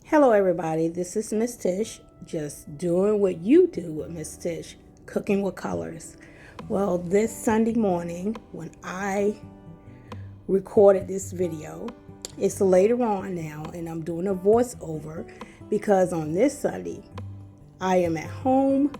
Hello, everybody. This is Miss Tish, just doing what you do with Miss Tish, cooking with colors. Well, this Sunday morning, when I recorded this video, it's later on now, and I'm doing a voiceover because on this Sunday, I am at home,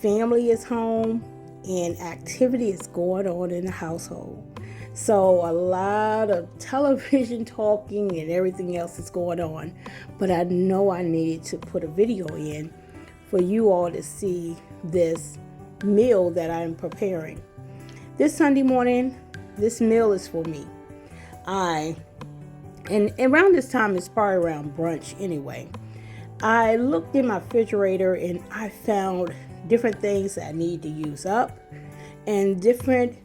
family is home, and activity is going on in the household. So a lot of television talking and everything else is going on. But I know I needed to put a video in for you all to see this meal that I'm preparing. This Sunday morning, this meal is for me. And around this time, it's probably around brunch anyway. I looked in my refrigerator and I found different things that I need to use up and different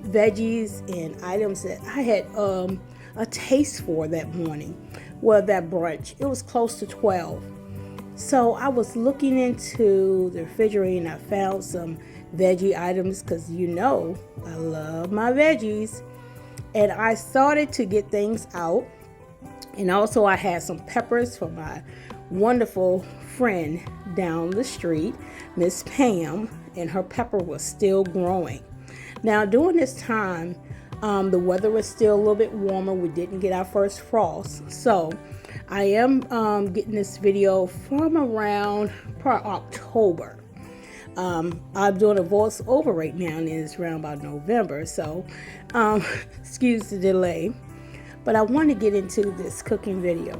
veggies and items that I had a taste for that morning. Well, that brunch, it was close to 12. So I was looking into the refrigerator and I found some veggie items because I love my veggies. And I started to get things out. And also I had some peppers for my wonderful friend down the street, Miss Pam, and her pepper was still growing. Now, during this time, the weather was still a little bit warmer. We didn't get our first frost. So I am getting this video from around October. I'm doing a voiceover right now, and it's around about November. So excuse the delay. But I want to get into this cooking video.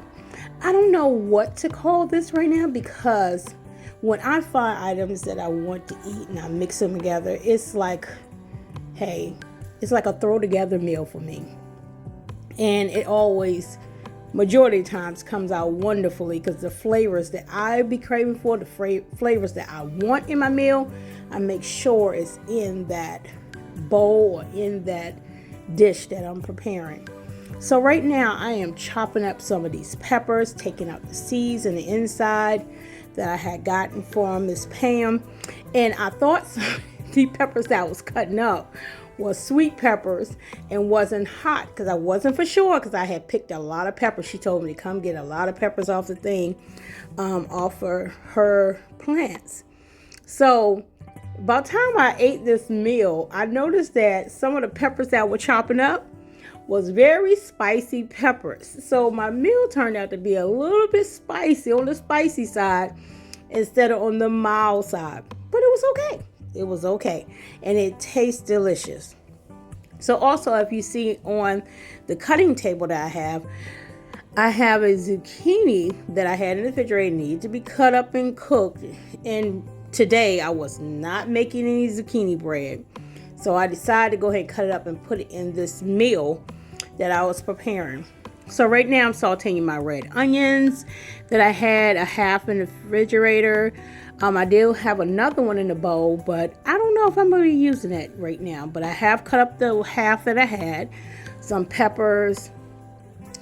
I don't know what to call this right now because when I find items that I want to eat and I mix them together, it's like a throw together meal for me. And it always, majority of times, comes out wonderfully because the flavors that I be craving for, the flavors that I want in my meal, I make sure it's in that bowl or in that dish that I'm preparing. So right now I am chopping up some of these peppers, taking out the seeds and the inside that I had gotten from Miss Pam. And I thought the peppers that I was cutting up was sweet peppers and wasn't hot because I wasn't for sure because I had picked a lot of peppers. She told me to come get a lot of peppers off the thing, off of her plants. So by the time I ate this meal, I noticed that some of the peppers that were chopping up was very spicy peppers. So my meal turned out to be a little bit spicy, on the spicy side instead of on the mild side. But it was okay. It was okay. And it tastes delicious. So also, if you see on the cutting table that I have a zucchini that I had in the refrigerator need to be cut up and cooked. And today I was not making any zucchini bread. So I decided to go ahead and cut it up and put it in this meal that I was preparing. So right now I'm sauteing my red onions that I had a half in the refrigerator. I did have another one in the bowl, but I don't know if I'm going to be using it right now. But I have cut up the half that I had, some peppers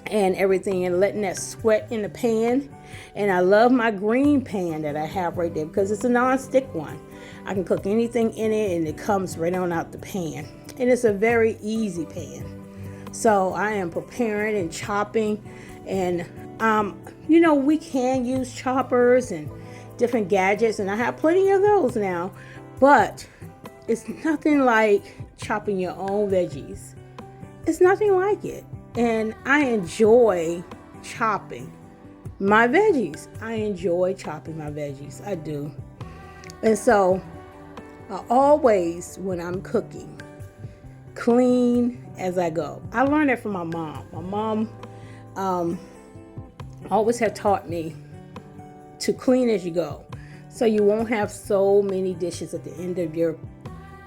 and everything, and letting that sweat in the pan. And I love my green pan that I have right there because it's a non-stick one. I can cook anything in it and it comes right on out the pan. And it's a very easy pan. So I am preparing and chopping. And, we can use choppers and different gadgets. And I have plenty of those now. But it's nothing like chopping your own veggies. It's nothing like it. And I enjoy chopping my veggies. I do. And so I always, when I'm cooking, clean as I go. I learned that from my mom. My mom always had taught me to clean as you go. So you won't have so many dishes at the end of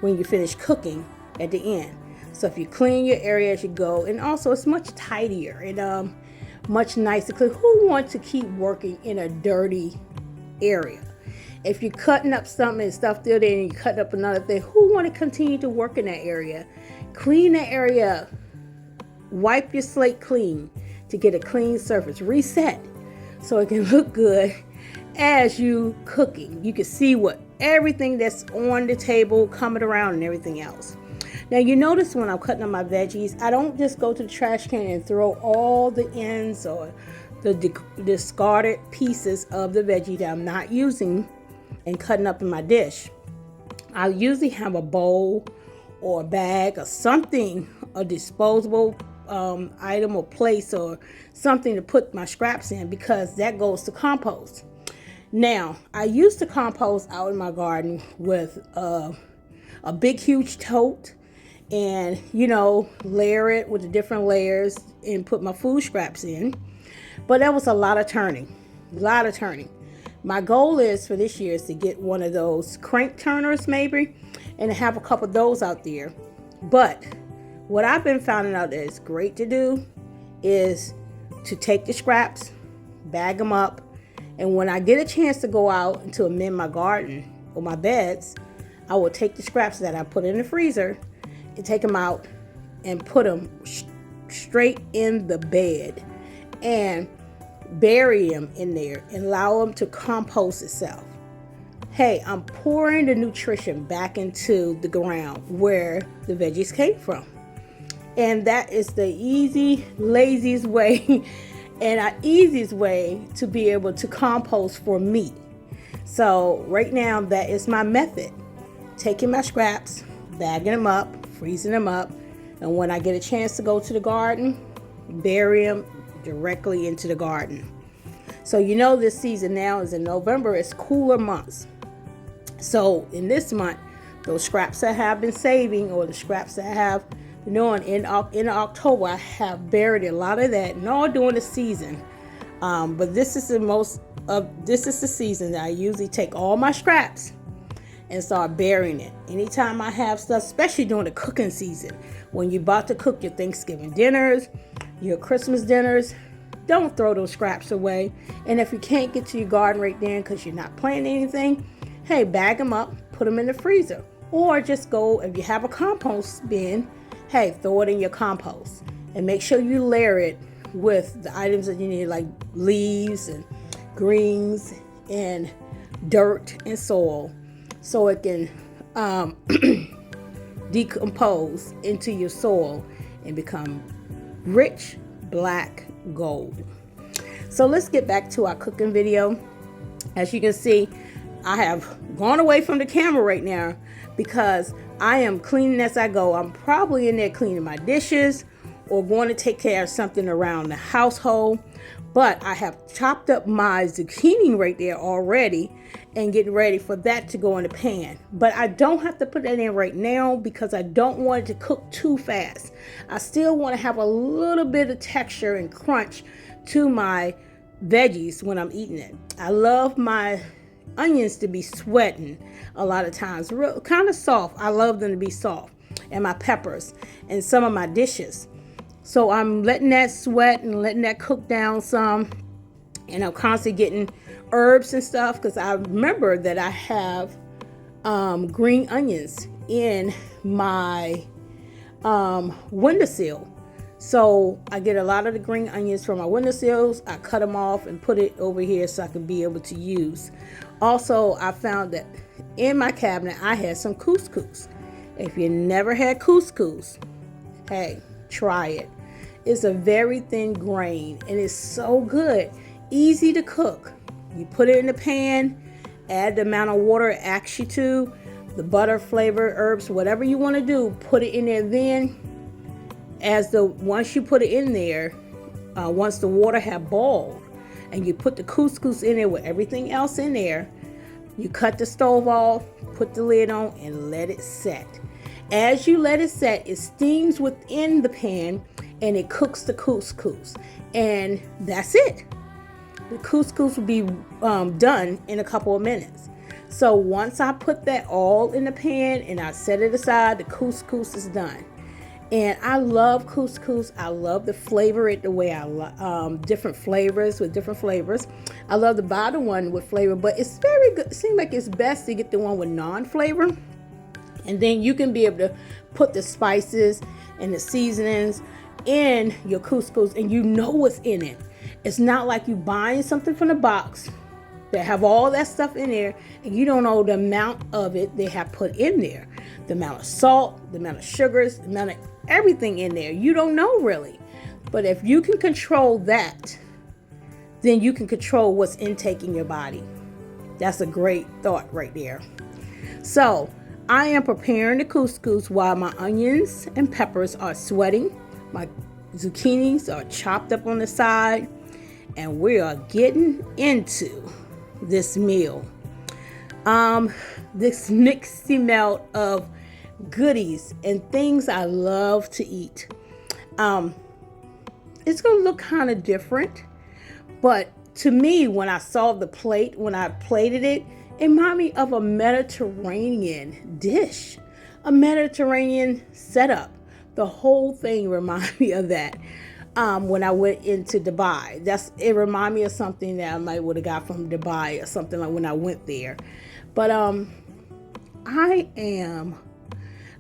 when you finish cooking at the end. So if you clean your area as you go, and also it's much tidier and much nicer. Because who wants to keep working in a dirty area? If you're cutting up something and stuff still there and you cut up another thing, who want to continue to work in that area? Clean that area up. Wipe your slate clean to get a clean surface. Reset so it can look good as you cooking. You can see everything that's on the table coming around and everything else. Now you notice when I'm cutting up my veggies, I don't just go to the trash can and throw all the ends or the discarded pieces of the veggie that I'm not using and cutting up in my dish. I usually have a bowl or a bag or something, a disposable item or place or something to put my scraps in, because that goes to compost. Now, I used to compost out in my garden with a big, huge tote and, layer it with the different layers and put my food scraps in. But that was a lot of turning. My goal is for this year is to get one of those crank turners maybe and have a couple of those out there. But what I've been finding out that is great to do is to take the scraps, bag them up, and when I get a chance to go out and to amend my garden or my beds, I will take the scraps that I put in the freezer and take them out and put them straight in the bed and bury them in there and allow them to compost itself. Hey, I'm pouring the nutrition back into the ground where the veggies came from. And that is the laziest way and easiest way to be able to compost for me. So right now, that is my method. Taking my scraps, bagging them up, freezing them up, and when I get a chance to go to the garden, bury them directly into the garden. So this season now is in November. It's cooler months. So in this month, those scraps that I have been saving, or the scraps that I have been doing in October, I have buried a lot of that, and all during the season. But this is the season that I usually take all my scraps and start burying it. Anytime I have stuff, especially during the cooking season, when you're about to cook your Thanksgiving dinners, your Christmas dinners, don't throw those scraps away. And if you can't get to your garden right then because you're not planting anything, hey, bag them up, put them in the freezer. Or just go, if you have a compost bin, hey, throw it in your compost. And make sure you layer it with the items that you need, like leaves and greens and dirt and soil, so it can decompose into your soil and become rich black gold. So let's get back to our cooking video. As you can see, I have gone away from the camera right now because I am cleaning as I go. I'm probably in there cleaning my dishes or going to take care of something around the household. But I have chopped up my zucchini right there already and getting ready for that to go in the pan. But I don't have to put that in right now because I don't want it to cook too fast. I still want to have a little bit of texture and crunch to my veggies when I'm eating it. I love my onions to be sweating a lot of times, real kind of soft. I love them to be soft, and my peppers and some of my dishes. So I'm letting that sweat and letting that cook down some, and I'm constantly getting herbs and stuff because I remember that I have green onions in my windowsill. So I get a lot of the green onions from my windowsills. I cut them off and put it over here so I can be able to use. Also, I found that in my cabinet I had some couscous. If you never had couscous, hey, try it. It's a very thin grain and it's so good. Easy to cook. You put it in the pan, add the amount of water it asks you to, the butter, flavor, herbs, whatever you want to do, put it in there. Then once you put it in there, once the water have boiled and you put the couscous in there with everything else in there, you cut the stove off, put the lid on, and let it set. As you let it set, it steams within the pan and it cooks the couscous. And that's it. The couscous will be done in a couple of minutes. So once I put that all in the pan and I set it aside, the couscous is done. And I love couscous. I love the flavor it the way I love different flavors with different flavors. I love the bottom one with flavor, but it's very good. It seems like it's best to get the one with non-flavor. And then you can be able to put the spices and the seasonings in your couscous and you know what's in it. It's not like you buying something from the box that have all that stuff in there and you don't know the amount of it they have put in there. The amount of salt, the amount of sugars, the amount of everything in there. You don't know really. But if you can control that, then you can control what's intaking your body. That's a great thought right there. So I am preparing the couscous while my onions and peppers are sweating. My zucchinis are chopped up on the side, and we are getting into this meal. This mixy melt of goodies and things I love to eat. It's gonna look kind of different, but to me, when I saw the plate, when I plated it, it reminded me of a Mediterranean dish, a Mediterranean setup. The whole thing reminded me of that. When I went into Dubai, it reminded me of something that I might would have got from Dubai or something like when I went there. But I am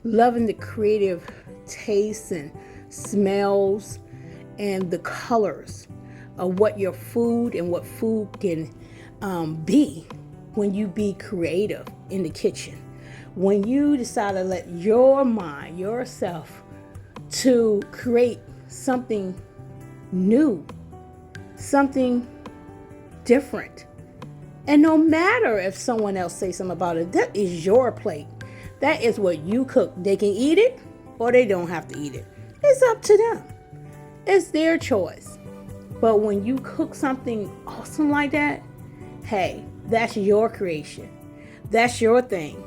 loving the creative tastes and smells and the colors of what your food and what food can be when you be creative in the kitchen. When you decide to let your mind, yourself, to create something new, something different. And no matter if someone else says something about it, that is your plate. That is what you cook. They can eat it or they don't have to eat it. It's up to them. It's their choice. But when you cook something awesome like that, hey, that's your creation. That's your thing.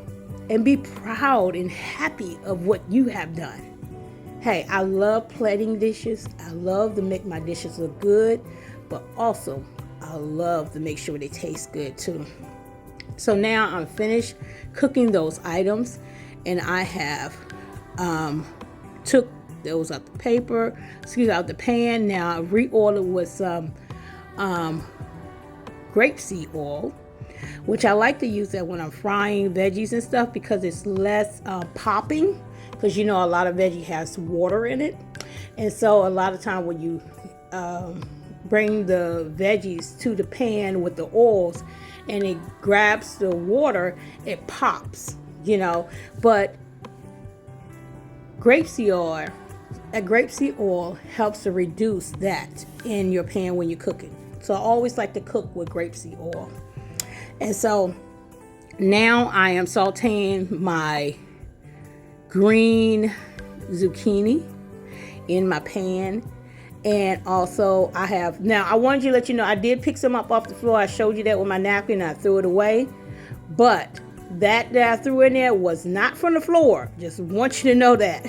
And be proud and happy of what you have done. Hey, I love plating dishes. I love to make my dishes look good, but also I love to make sure they taste good too. So now I'm finished cooking those items, and I have took those out out the pan. Now I re-oiled with some grapeseed oil, which I like to use that when I'm frying veggies and stuff because it's less popping. Because a lot of veggie has water in it, and so a lot of time when you bring the veggies to the pan with the oils and it grabs the water, it pops, but grapeseed oil helps to reduce that in your pan when you're cooking. So I always like to cook with grapeseed oil. And so now I am sauteing my green zucchini in my pan. And also I wanted to let you know, I did pick some up off the floor. I showed you that with my napkin and I threw it away. But that I threw in there was not from the floor. Just want you to know that.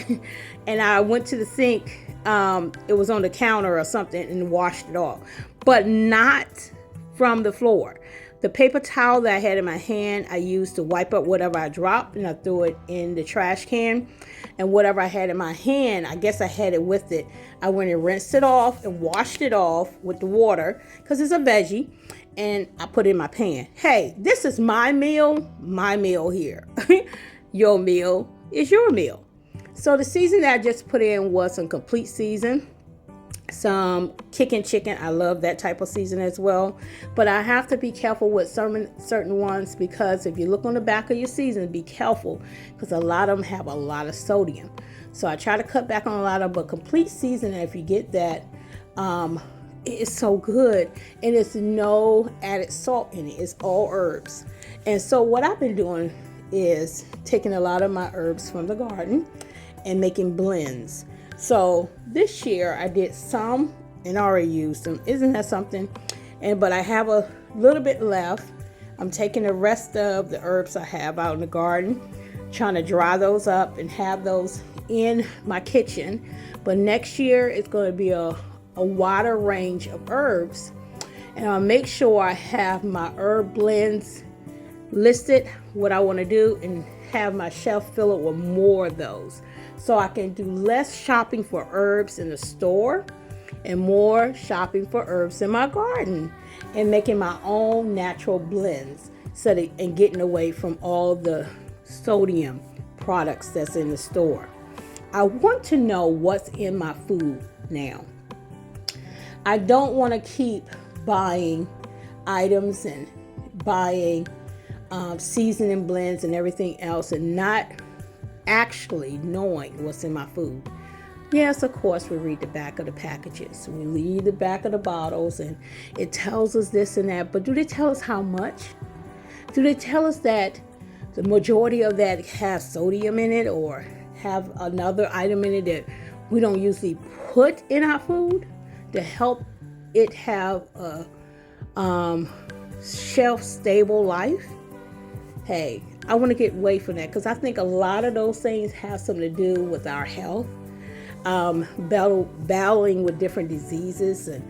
And I went to the sink. It was on the counter or something and washed it off. But not from the floor. The paper towel that I had in my hand, I used to wipe up whatever I dropped, and I threw it in the trash can. And whatever I had in my hand, I guess I had it with it. I went and rinsed it off and washed it off with the water because it's a veggie, and I put it in my pan. Hey, this is my meal here. Your meal is your meal. So the season that I just put in was some complete season. Some kicking chicken. I love that type of season as well. But I have to be careful with certain ones because if you look on the back of your season, be careful because a lot of them have a lot of sodium. So I try to cut back on a lot of, but complete season, if you get that, it is so good. And it's no added salt in it. It's all herbs. And so what I've been doing is taking a lot of my herbs from the garden and making blends. So this year I did some and already used them. Isn't that something? But I have a little bit left. I'm taking the rest of the herbs I have out in the garden, trying to dry those up and have those in my kitchen. But next year it's going to be a wider range of herbs. And I'll make sure I have my herb blends listed, what I want to do, and have my shelf fill it with more of those. So I can do less shopping for herbs in the store and more shopping for herbs in my garden and making my own natural blends and getting away from all the sodium products that's in the store. I want to know what's in my food now. I don't want to keep buying items and buying seasoning blends and everything else and not actually knowing what's in my food. Yes, of course, we read the back of the packages. We read the back of the bottles and it tells us this and that. But do they tell us how much? Do they tell us that the majority of that have sodium in it or have another item in it that we don't usually put in our food to help it have a shelf stable life? Hey, I want to get away from that because I think a lot of those things have something to do with our health, battling with different diseases and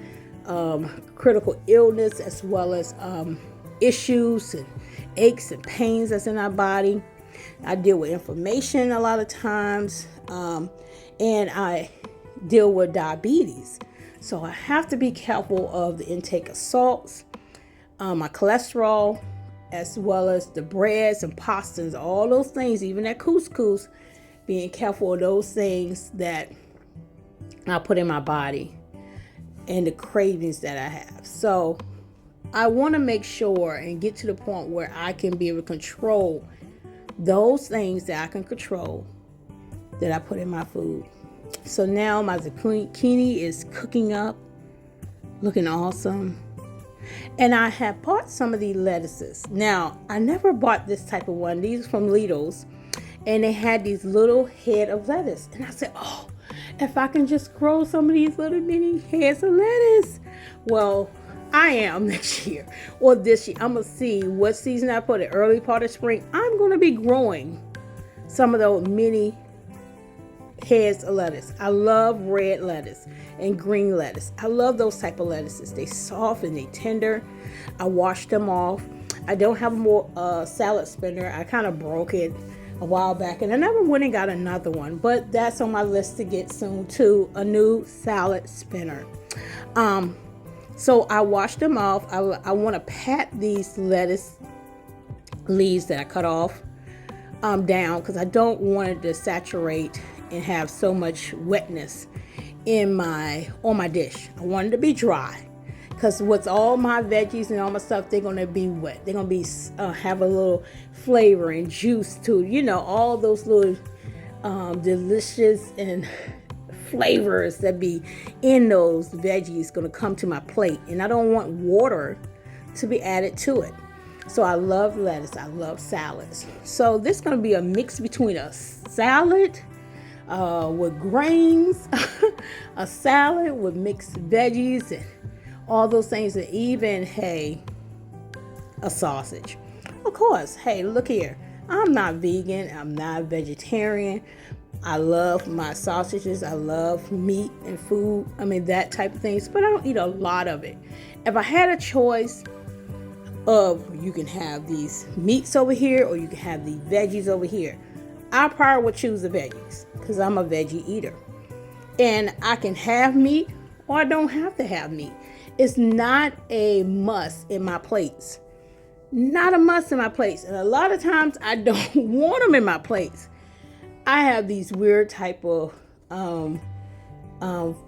critical illness, as well as issues and aches and pains that's in our body. I deal with inflammation a lot of times, and I deal with diabetes. So I have to be careful of the intake of salts, my cholesterol, as well as the breads and pastas, all those things, even that couscous, being careful of those things that I put in my body and the cravings that I have. So I want to make sure and get to the point where I can be able to control those things that I can control that I put in my food. So now my zucchini is cooking up, looking awesome. And I have bought some of these lettuces. Now, I never bought this type of one. These are from Lidl's. And they had these little head of lettuce. And I said, oh, if I can just grow some of these little mini heads of lettuce. Well, I am next year or this year. I'm going to see what season I put it, early part of spring. I'm going to be growing some of those mini heads of lettuce. I love red lettuce and green lettuce. I love those type of lettuces. They soft and they tender. I wash them off. I don't have more salad spinner. I kind of broke it a while back and I never went and got another one, but that's on my list to get soon too, a new salad spinner. So I wash them off. I want to pat these lettuce leaves that I cut off down because I don't want it to saturate and have so much wetness on my dish. I want it to be dry because with all my veggies and all my stuff, they're going to be wet. They're going to be have a little flavor and juice to, all those little delicious and flavors that be in those veggies going to come to my plate. And I don't want water to be added to it. So I love lettuce. I love salads. So this is going to be a mix between a salad with grains, a salad with mixed veggies and all those things, and even, hey, a sausage. Of course, hey, look here. I'm not vegan. I'm not vegetarian. I love my sausages. I love meat and food. I mean, that type of things, but I don't eat a lot of it. If I had a choice of you can have these meats over here or you can have the veggies over here, I probably would choose the veggies because I'm a veggie eater. And I can have meat or I don't have to have meat. It's not a must in my plates. Not a must in my plates. And a lot of times I don't want them in my plates. I have these weird type of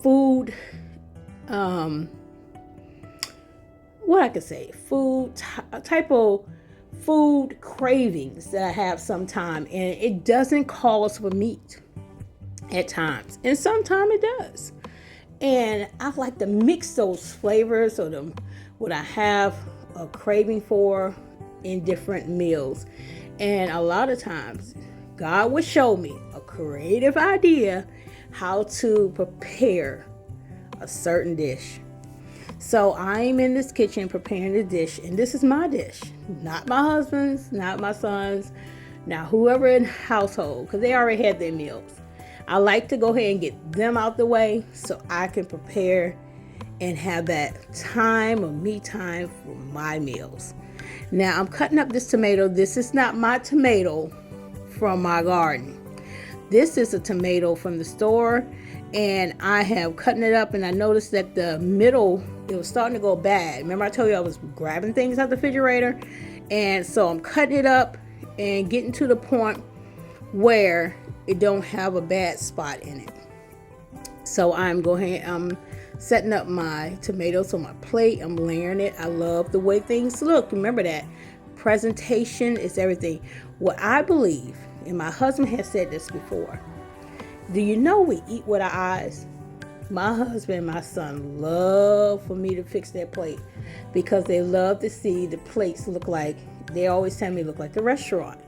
food, what I could say, type of food cravings that I have sometime, and it doesn't call us for meat at times, and sometimes it does. And I like to mix those flavors or what I have a craving for in different meals. And a lot of times God would show me a creative idea how to prepare a certain dish. So I'm in this kitchen preparing the dish, and this is my dish, not my husband's, not my son's, now whoever in the household, because they already had their meals. I like to go ahead and get them out the way so I can prepare and have that time of me time for my meals. Now I'm cutting up this tomato. This is not my tomato from my garden. This is a tomato from the store, and I have cutting it up, and I noticed that the middle, it was starting to go bad. Remember I told you I was grabbing things out the refrigerator? And so I'm cutting it up and getting to the point where it don't have a bad spot in it. So I'm setting up my tomatoes on my plate. I'm layering it. I love the way things look. Remember that presentation is everything. What I believe, and my husband has said this before, Do you know we eat with our eyes? My husband and my son love for me to fix their plate because they love to see the plates look like, they always tell me look like the restaurant.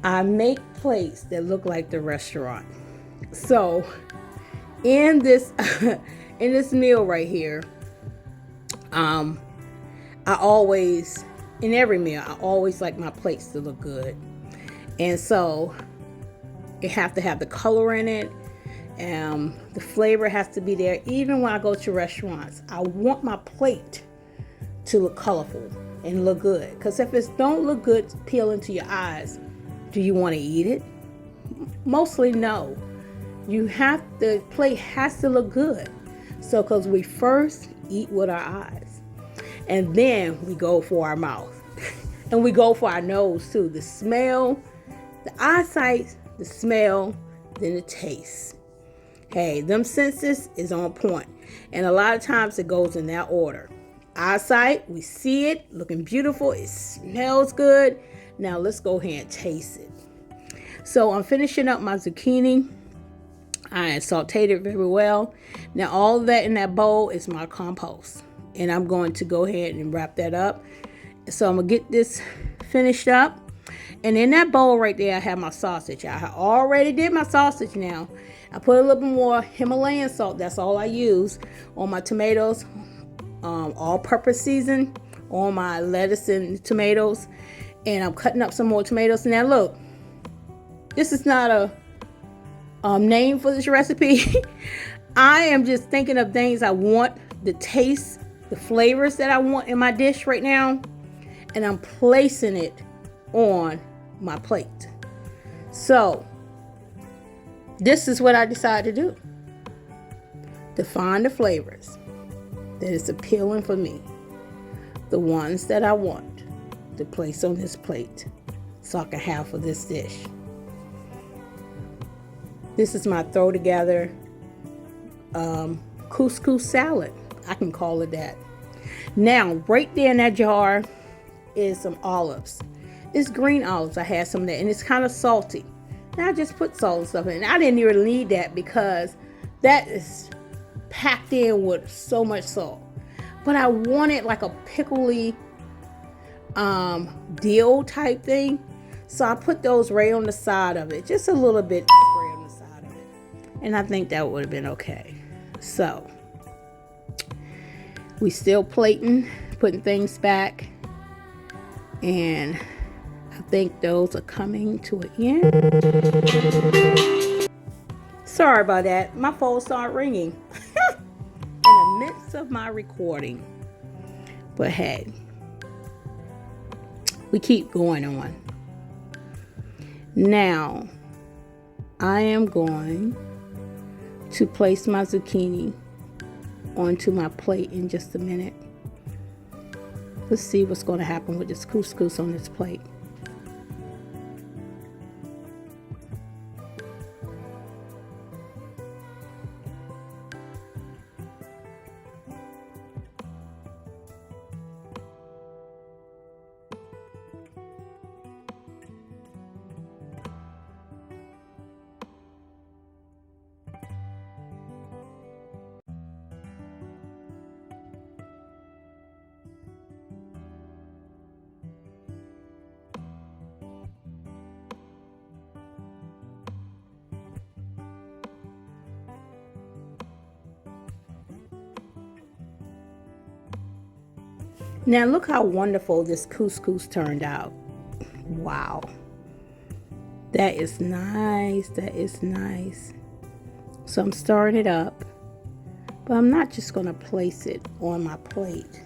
I make plates that look like the restaurant. So in this in this meal right here, I always, in every meal, I always like my plates to look good. And so it have to have the color in it. The flavor has to be there. Even when I go to restaurants, I want my plate to look colorful and look good. Because if it don't look good appealing to your eyes, do you want to eat it? Mostly no. The plate has to look good. So because we first eat with our eyes, and then we go for our mouth. And we go for our nose too. The smell, the eyesight, the smell, then the taste. Hey, them senses is on point. And a lot of times it goes in that order. Eyesight, we see it looking beautiful. It smells good. Now let's go ahead and taste it. So I'm finishing up my zucchini. I sauteed it very well. Now all of that in that bowl is my compost. And I'm going to go ahead and wrap that up. So I'm going to get this finished up. And in that bowl right there, I have my sausage. I already did my sausage now. I put a little bit more Himalayan salt. That's all I use on my tomatoes. All-purpose season on my lettuce and tomatoes. And I'm cutting up some more tomatoes. Now look, this is not a name for this recipe. I am just thinking of things I want, the taste, the flavors that I want in my dish right now. And I'm placing it on my plate. So this is what I decided to do, to find the flavors that is appealing for me, the ones that I want to place on this plate so I can have for this dish. This is my throw together couscous salad. I can call it that. Now right there in that jar is some olives. It's green olives. I had some of that, and it's kind of salty. Now I just put salt and stuff in. I didn't even need that because that is packed in with so much salt. But I wanted like a pickly dill type thing. So I put those right on the side of it. Just a little bit spray on the side of it. And I think that would have been okay. So we still plating, putting things back. And I think those are coming to an end. Sorry about that. My phone started ringing in the midst of my recording. But hey, we keep going on. Now, I am going to place my zucchini onto my plate in just a minute. Let's see what's going to happen with this couscous on this plate. Now look how wonderful this couscous turned out. Wow. That is nice. That is nice. So I'm stirring it up. But I'm not just going to place it on my plate.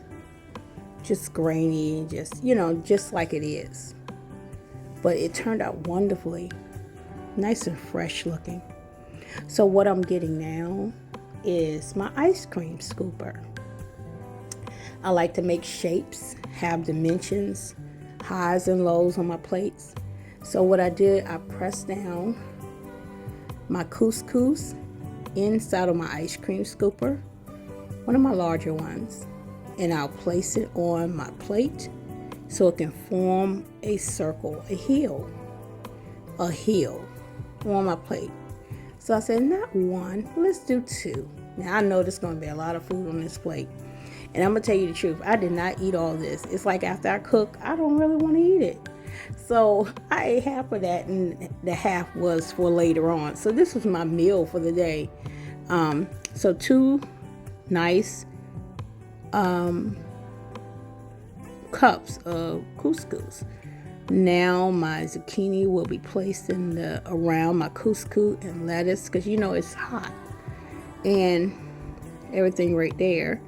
Just grainy, just like it is. But it turned out wonderfully. Nice and fresh looking. So what I'm getting now is my ice cream scooper. I like to make shapes, have dimensions, highs and lows on my plates. So what I did, I pressed down my couscous inside of my ice cream scooper, one of my larger ones, and I'll place it on my plate so it can form a circle, a hill on my plate. So I said, not one, let's do two. Now I know there's going to be a lot of food on this plate. And I'm going to tell you the truth, I did not eat all this. It's like after I cook, I don't really want to eat it. So I ate half of that, and the half was for later on. So this was my meal for the day. So two nice cups of couscous. Now my zucchini will be placed in around my couscous and lettuce, because you know it's hot, and everything right there.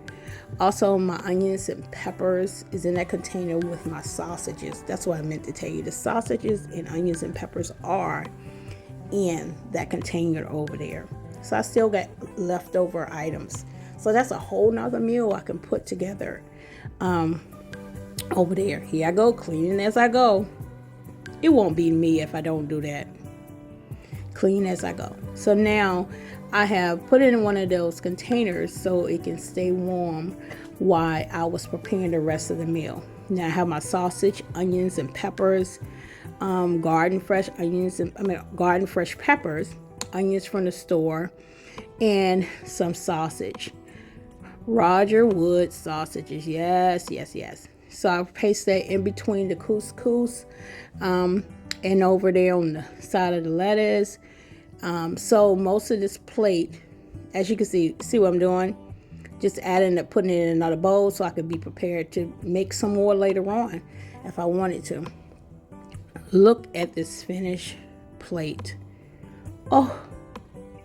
Also, my onions and peppers is in that container with my sausages. That's what I meant to tell you. The sausages and onions and peppers are in that container over there. So I still got leftover items. So that's a whole nother meal I can put together over there. Here I go, cleaning as I go. It won't be me if I don't do that. Clean as I go. So now I have put it in one of those containers so it can stay warm while I was preparing the rest of the meal. Now I have my sausage, onions, and peppers, garden fresh peppers, onions from the store, and some sausage. Roger Wood sausages. Yes. So I paste that in between the couscous and over there on the side of the lettuce. So most of this plate, as you can see what I'm doing, just putting it in another bowl so I could be prepared to make some more later on if I wanted to. Look at this finished plate. Oh,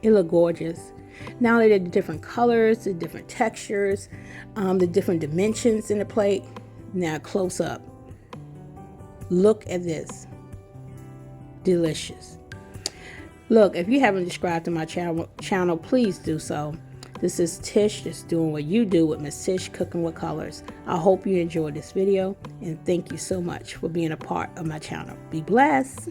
it looks gorgeous. Not only the different colors, the different textures, the different dimensions in the plate. Now close up. Look at this. Delicious. Look, if you haven't subscribed to my channel, please do so. This is Tish, just doing what you do with Miss Tish Cooking with Colors. I hope you enjoyed this video, and thank you so much for being a part of my channel. Be blessed.